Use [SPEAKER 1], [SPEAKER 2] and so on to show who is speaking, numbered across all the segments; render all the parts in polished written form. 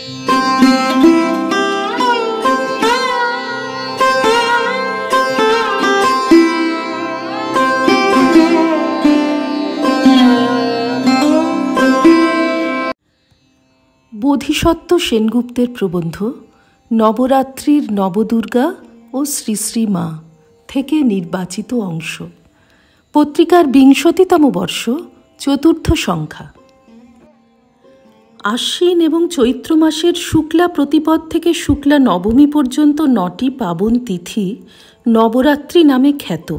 [SPEAKER 1] বোধিসত্ত্ব সেনগুপ্তের প্রবন্ধ নবরাত্রির নবদুর্গা ও শ্রী শ্রী মা থেকে নির্বাচিত অংশ। পত্রিকার ২০তম বর্ষ, চতুর্থ সংখ্যা। আশ্বিন এবং চৈত্র মাসের শুক্লা প্রতিপদ থেকে শুক্লা নবমী পর্যন্ত ৯টি পাবন তিথি নবরাত্রি নামে খ্যাত।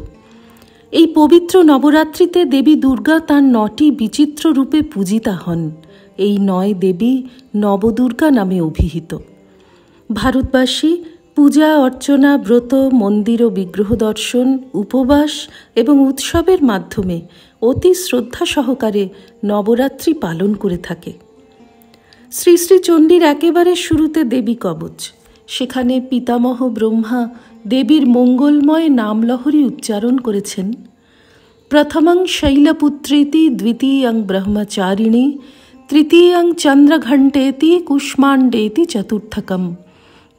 [SPEAKER 1] এই পবিত্র নবরাত্রিতে দেবী দুর্গা তাঁর ৯টি বিচিত্র রূপে পূজিতা হন। এই ৯ দেবী নবদুর্গা নামে অভিহিত। ভারতবাসী পূজা অর্চনা, ব্রত, মন্দির ও বিগ্রহ দর্শন, উপবাস এবং উৎসবের মাধ্যমে অতি শ্রদ্ধা সহকারে নবরাত্রি পালন করে থাকে। শ্রী শ্রী চণ্ডীর একেবারে শুরুতে দেবী কবচ, সেখানে পিতামহ ব্রহ্মা দেবীর মঙ্গলময় নামলহরী উচ্চারণ করেছেন। প্রথমং শৈলপুত্রেতি, দ্বিতীয়ং ব্রহ্মচারিণী, তৃতীয়ং চন্দ্রঘণ্টেতি, কুষ্মাণ্ডেতি চতুর্থকম,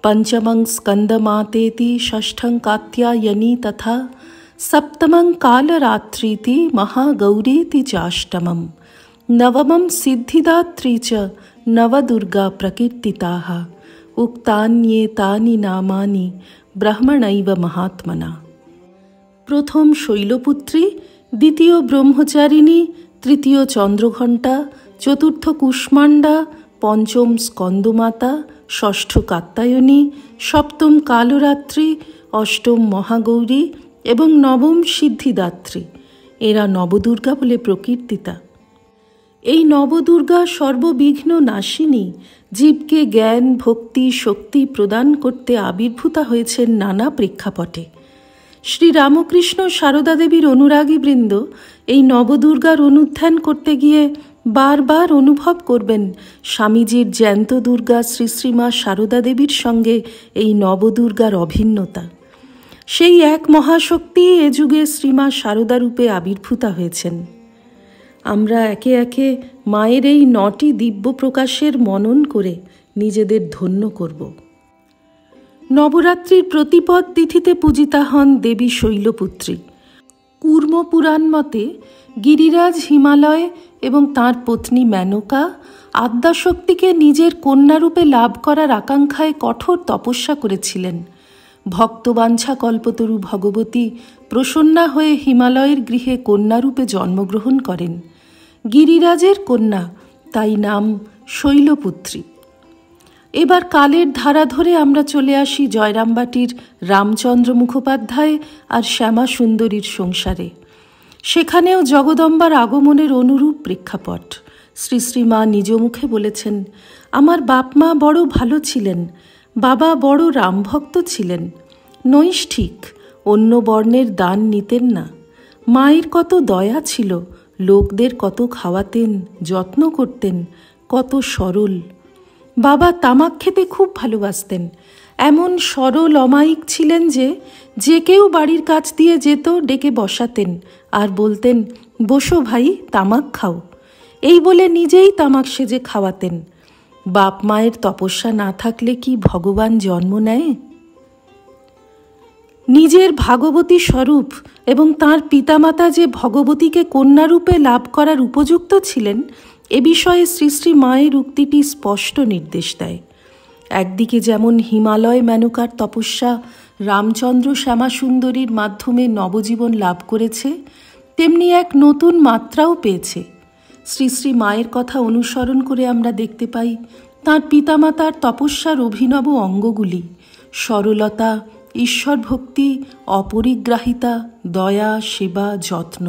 [SPEAKER 1] পঞ্চমং স্কন্দমাতেতি, ষষ্ঠং কাত্যায়নী তথা, সপ্তমং কালরাত্রিতি, মহাগৌরীতি চাষ্টমম, নবমং সিদ্ধিদাত্রী চ নবদুর্গা প্রকীর্তিতাঃ, উক্তান্যেতানি নামানি ব্রহ্মণৈব মহাত্মনা। প্রথম শৈলপুত্রী, দ্বিতীয় ব্রহ্মচারিণী, তৃতীয় চন্দ্রঘণ্টা, চতুর্থ কুষ্মাণ্ডা, পঞ্চম স্কন্দমাতা, ষষ্ঠ কাত্যায়নী, সপ্তম কালরাত্রি, অষ্টম মহাগৌরী এবং নবম সিদ্ধিদাত্রী। এরা নবদুর্গা বলে প্রকীর্তিতা। এই নবদুর্গা সর্ববিঘ্ন নাশিনী, জীবকে জ্ঞান, ভক্তি, শক্তি প্রদান করতে আবির্ভূতা হয়েছেন নানা প্রেক্ষাপটে। শ্রীরামকৃষ্ণ সারদা দেবীর অনুরাগীবৃন্দ এই নবদুর্গার অনুধ্যান করতে গিয়ে বারবার অনুভব করবেন স্বামীজির জ্যান্ত দুর্গা শ্রী শ্রীমা সারদা দেবীর সঙ্গে এই নবদুর্গার অভিন্নতা। সেই এক মহাশক্তি এ যুগে শ্রীমা সারদা রূপে আবির্ভূতা হয়েছেন। আমরা একে একে মায়ের এই ৯টি দিব্য প্রকাশের মনন করে নিজেদের ধন্য করব। নবরাত্রির প্রতিপদ তিথিতে পূজিতা হন দেবী শৈলপুত্রী। কূর্ম পুরাণ মতে গিরিরাজ হিমালয় এবং তাঁর পত্নী মেনকা আদ্যাশক্তিকে নিজের কন্যারূপে লাভ করার আকাঙ্ক্ষায় কঠোর তপস্যা করেছিলেন। ভক্তবাঞ্ছা কল্পতরু ভগবতী প্রসন্না হয়ে হিমালয়ের গৃহে কন্যারূপে জন্মগ্রহণ করেন। গিরিরাজের কন্যা, তাই নাম শৈলপুত্রী। এবার কালের ধারা ধরে আমরা চলে আসি জয়রামবাটির রামচন্দ্র মুখোপাধ্যায় আর শ্যামা সুন্দরীর সংসারে। সেখানেও জগদম্বার আগমনের অনুরূপ প্রেক্ষাপট। শ্রী শ্রীমা নিজ মুখে বলেছেন, আমার বাপ মা বড় ভালো ছিলেন, বাবা বড় রামভক্ত ছিলেন, নৈষ্ঠিক, অন্য বর্ণের দান নিতেন না। মায়ের কত দয়া ছিল, লোকদের কত খাওয়াতেন, যত্ন করতেন, কত সরল। বাবা তামাক খেতে খুব ভালোবাসতেন, এমন সরল অমায়িক ছিলেন যে কেউ বাড়ির কাছ দিয়ে যেত ডেকে বসাতেন আর বলতেন, বসো ভাই, তামাক খাও। এই বলে নিজেই তামাক সেজে খাওয়াতেন। বাপ মায়ের তপস্যা না থাকলে কি ভগবান জন্ম নেয়? নিজের ভাগবতী স্বরূপ এবং তাঁর পিতামাতা যে ভগবতীকে কন্যারূপে লাভ করার উপযুক্ত ছিলেন, এ বিষয়ে শ্রী শ্রী মায়ের উক্তিটি স্পষ্ট নির্দেশ দেয়। একদিকে যেমন হিমালয় মেনকার তপস্যা রামচন্দ্র শ্যামাসুন্দরীর মাধ্যমে নবজীবন লাভ করেছে, তেমনি এক নতুন মাত্রাও পেয়েছে। শ্রী শ্রী মায়ের কথা অনুসরণ করে আমরা দেখতে পাই তাঁর পিতামাতার তপস্যার অভিনব অঙ্গগুলি: সরলতা, ঈশ্বর ভক্তি, অপরিগ্রাহিতা, দয়া, সেবা, যত্ন।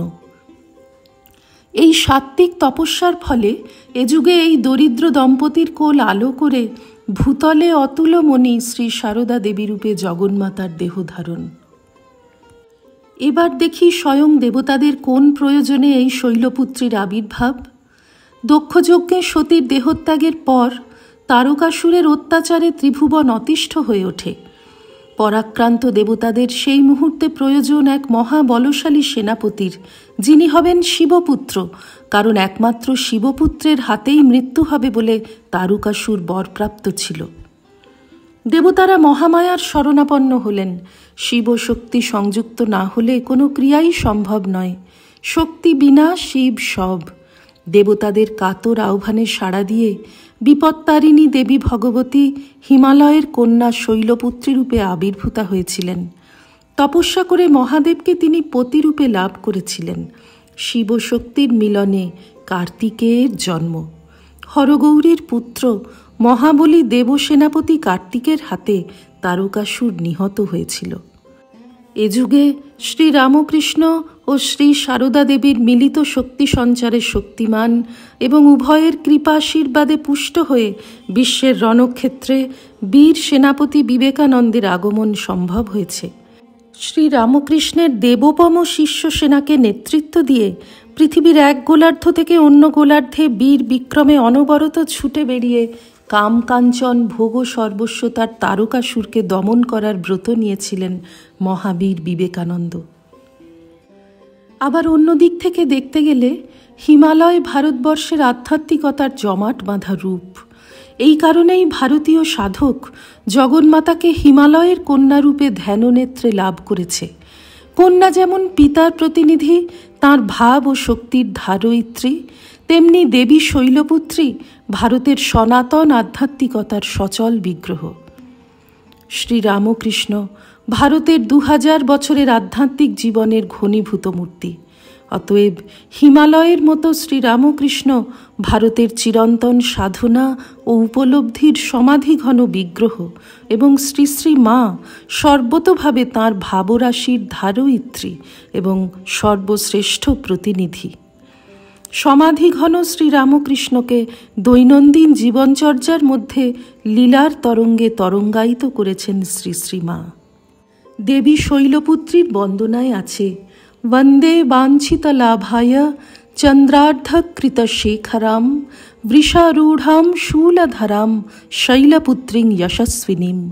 [SPEAKER 1] এই সাত্ত্বিক তপস্যার ফলে এ যুগে এই দরিদ্র দম্পতির কোল আলো করে ভূতলে অতুলমণি শ্রী সারদা দেবীরূপে জগন্মাতার দেহধারণ। এবার দেখি স্বয়ং দেবতাদের কোন প্রয়োজনে এই শৈলপুত্রীর আবির্ভাব। দক্ষযজ্ঞে সতীর দেহত্যাগের পর তারকাসুরের অত্যাচারে ত্রিভুবন অতিষ্ঠ হয়ে ওঠে। পরাক্রান্ত দেবতাদের সেই মুহূর্তে প্রয়োজন এক মহাবলশালী সেনাপতির, যিনি হবেন শিবপুত্র, কারণ একমাত্র শিবপুত্রের হাতেই মৃত্যু হবে বলে তারকাসুর বরপ্রাপ্ত ছিল। দেবতারা মহামায়ার শরণাপন্ন হলেন। শিব শক্তি সংযুক্ত না হলে কোনো ক্রিয়াই সম্ভব নয়। শক্তি বিনা শিব সব। দেবতাদের কাতর আহ্বানে সাড়া দিয়ে বিপত্তারিণী দেবী ভগবতী হিমালয়ের কন্যা শৈলপুত্রী রূপে আবির্ভূতা হয়েছিলেন। তপস্যা করে মহাদেবকে তিনি পতিরূপে লাভ করেছিলেন। শিবশক্তির মিলনে কার্তিকেয়ের জন্ম। হরগৌরীর পুত্র মহাবলী দেবসেনাপতি কার্তিকের হাতে তারকাসুর নিহত হয়েছিল। এ যুগে শ্রীরামকৃষ্ণ ও শ্রী সারদা দেবীর মিলিত শক্তি সঞ্চারে শক্তিমান এবং উভয়ের কৃপাশীর্বাদে পুষ্ট হয়ে বিশ্বের রণক্ষেত্রে বীর সেনাপতি বিবেকানন্দের আগমন সম্ভব হয়েছে। শ্রীরামকৃষ্ণের দেবোপম শিষ্য সেনাকে নেতৃত্ব দিয়ে পৃথিবীর এক গোলার্ধ থেকে অন্য গোলার্ধে বীর বিক্রমে অনবরত ছুটে বেরিয়ে কাম কাঞ্চন ভোগ সর্বস্ব তার তারকাসুরকে দমন করার ব্রত নিয়েছিলেন মহাবীর বিবেকানন্দ। আবার অন্য দিক থেকে দেখতে গেলে হিমালয় ভারতবর্ষের আধ্যাত্মিকতার জমাট বাঁধা রূপ। এই কারণেই ভারতীয় সাধক জগন্মাতাকে হিমালয়ের কন্যারূপে ধ্যাননেত্রে লাভ করেছে। কন্যা যেমন পিতার প্রতিনিধি, তাঁর ভাব ও শক্তির ধারয়িত্রী, তেমনি দেবী শৈলপুত্রী ভারতের সনাতন আধ্যাত্মিকতার সচল বিগ্রহ। শ্রীরামকৃষ্ণ ভারতের 2000 বছরের আধ্যাত্মিক জীবনের ঘনীভূত মূর্তি। অতএব হিমালয়ের মতো শ্রীরামকৃষ্ণ ভারতের চিরন্তন সাধনা ও উপলব্ধির সমাধিঘন বিগ্রহ এবং শ্রী শ্রী মা সর্বতোভাবে তাঁর ভাবরাশির ধারয়িত্রী এবং সর্বশ্রেষ্ঠ প্রতিনিধি। সমাধিঘন শ্রীরামকৃষ্ণকে দৈনন্দিন জীবনচর্যার মধ্যে লীলার তরঙ্গে তরঙ্গায়িত করেছেন শ্রী শ্রী মা। দেবী শৈলপুত্রীর বন্দনায় আছে বন্দে বাঞ্ছিত লাভায় চন্দ্রার্ধকৃত শেখরাম বৃষারূঢ়াম শূলধরাম শৈলপুত্রীং যশস্বিনীম।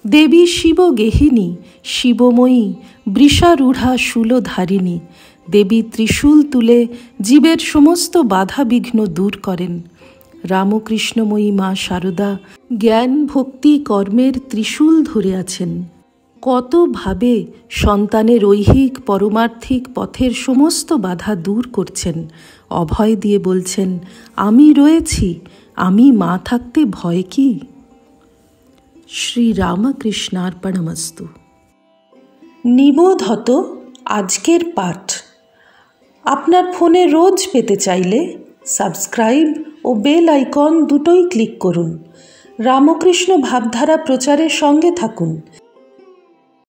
[SPEAKER 1] দেবী শিবগেহিনী শিবময়ী বৃষারূঢ়া শূলধারিণী। দেবী ত্রিশূল তুলে জীবের সমস্ত বাধা বিঘ্ন দূর করেন। রামকৃষ্ণময়ী মা শারদা জ্ঞান ভক্তি কর্মের ত্রিশূল ধরে আছেন। কতভাবে সন্তানের ঐহিক পরমার্থিক পথের সমস্ত বাধা দূর করছেন, অভয় দিয়ে বলছেন, আমি রয়েছি, আমি মা থাকতে ভয় কি। শ্রীরামকৃষ্ণার্পণমস্তু। নিবোধত আজকের পাঠ আপনার ফোনে রোজ পেতে চাইলে সাবস্ক্রাইব ও বেল আইকন দুটোই ক্লিক করুন। রামকৃষ্ণ ভাবধারা প্রচারের সঙ্গে থাকুন।